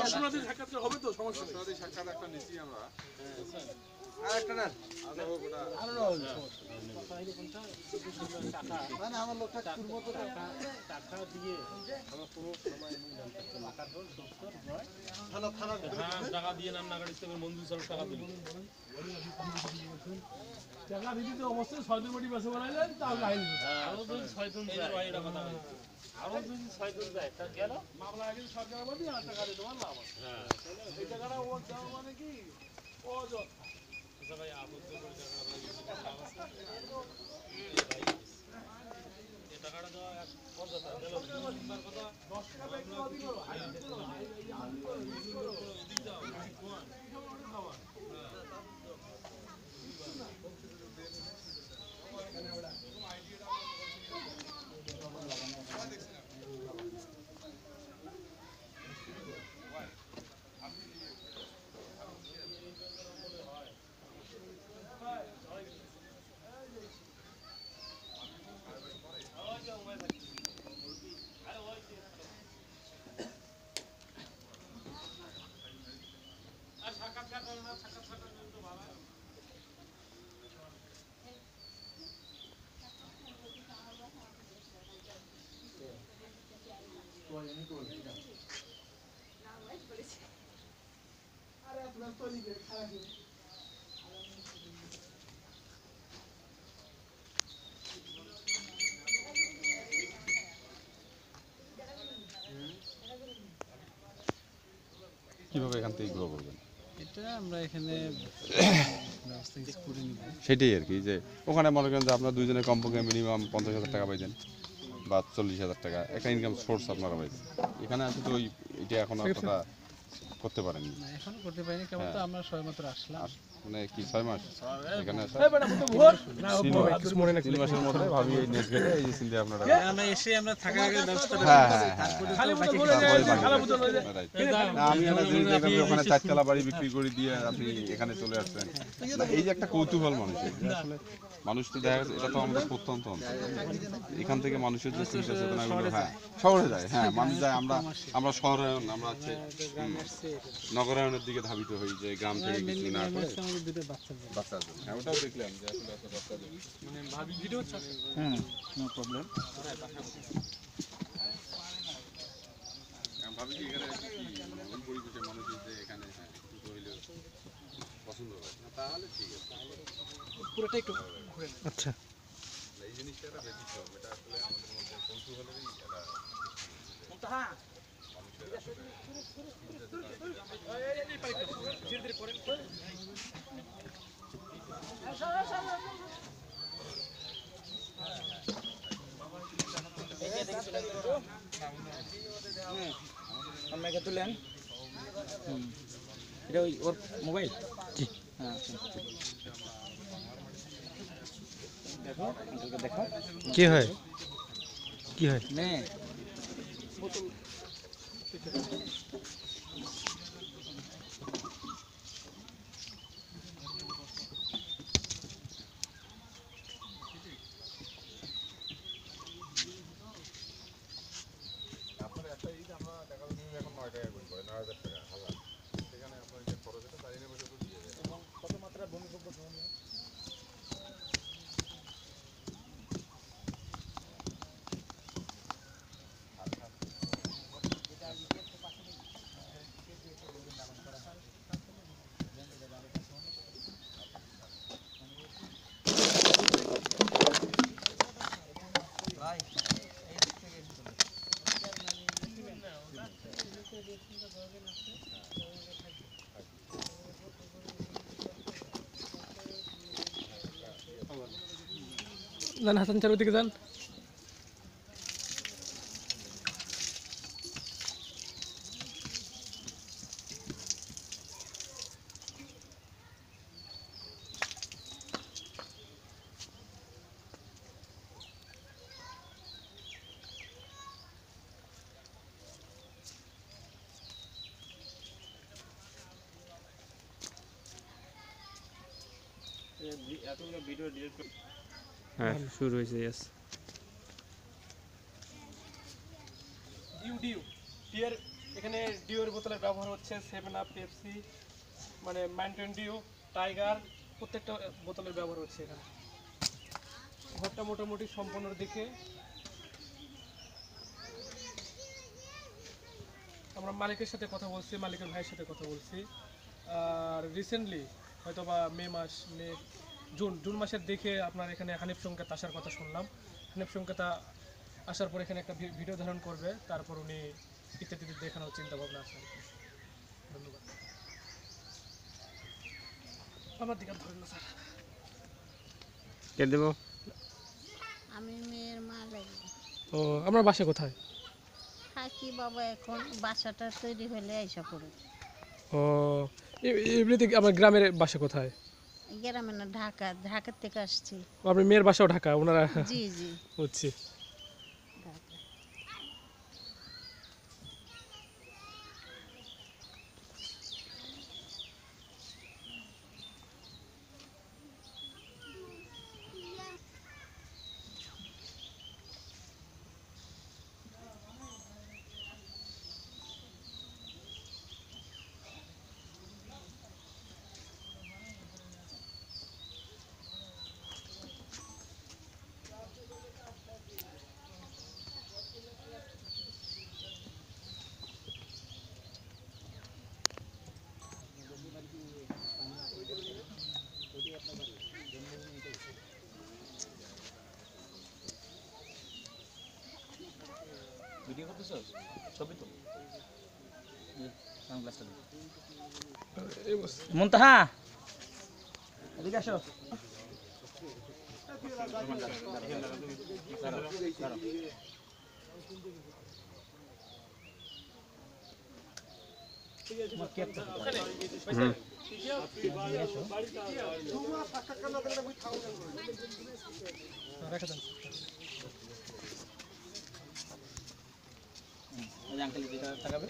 দর্শনার্থী সাক্ষাৎকার হবে তো সমস্যা নেই। দর্শনার্থী সাক্ষাৎ একটা নিচ্ছি আমরা। আর একটা না মানে আমার লোকটা মতো টাকা দিয়ে আমার কোনো সময় টাকা দিয়ে নাম নাগাড়ি মন্দির সব টাকা দিল টাকা দিদি তো অবশ্যই 6 দিন বাড়ি বাসে বানাইলেন তাহলে আইন আরো যদি 6 দিন যায় আরো যদি 6 দিন যায় তা গেল মামলা আগে সরকার বাড়ি আর টাকা দিতে পারলাম আমার হ্যাঁ এই টাকাটা ও দেওয়া মানে কি অযথা সবাই আবদ্ধ করে টাকাটা দেওয়া অযথা গেল 10 টাকা একটু অধিক করো আইন করো আইন করো আরে আপনার তৈরি করে খারাপ কিভাবে এখান থেকে গ্রো করবেন এটা আমরা এখানে সেটাই আর কি যে ওখানে মনে করেন যে আপনার দুইজনের কমপক্ষে মিনিমাম 50,000 টাকা পাইতেন বা 40,000 টাকা একটা ইনকাম সোর্স আপনারা পাইতেন এখানে আছে তো এটা এখন আপনারা করতে পারেননি এখনো করতে পারিনি কেবল তো আমরা সবেমাত্র আসলাম মানে কি 6 মাস এখানে আসা এই বেটা তো ভোর 3 মাসের মধ্যে ভাবি এই নেট গেটে এই যে চিন্তা আপনারা আমরা এসে আমরা থাকার আগে ব্যবস্থাটা তারপরে খালি মতো বলে যায় খালা মতো হয়ে যায় আমি একটা জিনিস দেখলাম যে ওখানে 4 বাড়ি বিক্রি করে দিয়ে আপনি এখানে চলে আসছেন না, এই যে একটা কৌতূহল মানুষের যে আসলে মানুষ তো দেখা যাচ্ছে এটা তো আমাদের প্রত্যন্ত অঞ্চল এখান থেকে মানুষের যে চিন্তা চেতনাগুলো হ্যাঁ শহরে যায় হ্যাঁ মানুষ যায় আমরা শহরায়ন আমরা হচ্ছে নগরায়নের দিকে ধাবিত হই যে গ্রাম থেকে কিছু না করে দুটো বাচ্চার জন্য হ্যাঁ ওটাও দেখলাম যে আসলে একটা বাচ্চাদের মানে ভাবি ভিডিও হচ্ছে হ্যাঁ নো প্রবলেম ভাবি কি এখানে কোন পরিবেশে মানুষের যে এখানে হ্যাঁ কিছু হইলে পছন্দ করে না তাহলে ঠিক আছে পুরোটা একটু আচ্ছা এই জিনিসটা একটা ব্যতিক্রম এটা আসলে আমাদের মধ্যে কৌতূহলেরই একটা আপনাকে তুলেন এটা ওর মোবাইল জি হ্যাঁ দেখো দেখো কি হয় নে আপনার একটা ঈদ আমরা টাকা এখন 9 টাকা করে পড়ে 9,000 টাকা হাজার সেখানে আপনার যে খরচ এটা তাই নিয়ে বসে তো দিয়ে দেয় কত মাত্রা ভূমিকম্প ধরনের যান হাসান চার দিকে যান এতগুলো ভিডিও ডিলিট করে হ্যাঁ শুরু হয়েছে ইয়েস ডিউ টিয়ার এখানে ডিওর বোতলের ব্যবহার হচ্ছে 7 আপ, পেপসি, মানে মাউন্টেন ডিউ, টাইগার, প্রত্যেকটা বোতলের ব্যবহার হচ্ছে এখানে। ঘরটা মোটামুটি সম্পূর্ণর দিকে। আমরা মালিকের সাথে কথা বলছি, মালিকের ভাইয়ের সাথে কথা বলছি। আর রিসেন্টলি হয়তো বা জুন মাসের দিকে আপনার এখানে হানিফ সংকেত আসার কথা শুনলাম। হানিফ সংকেত আসার পর এখানে একটা ভিডিও ধারণ করবে, তারপর উনি ইত্যাদি দেখানোর চিন্তা ভাবনা আছে। ধন্যবাদ। আমার দিকে ধরেন না স্যার। কে দেব? আমি মেয়ের মা লাগবে। ও, আপনার বাসা কোথায়? থাকি বাবা, এখন বাসাটা তৈরি হলে আইসা পড়ে। ও, এমনিতে আমার গ্রামের বাসা কোথায়? গ্রামে না, ঢাকার থেকে আসছি। আপনার মেয়ের বাসাও ঢাকা? ওনারা জি জি, বুঝছি। ঢাকা। ভিডিও করতেছস? ছবি তো সানগ্লাসটা দে। মুনতাহা এদিকে আসো। রেখে দেন। ওই আঙ্কেল যেটা তাকাবে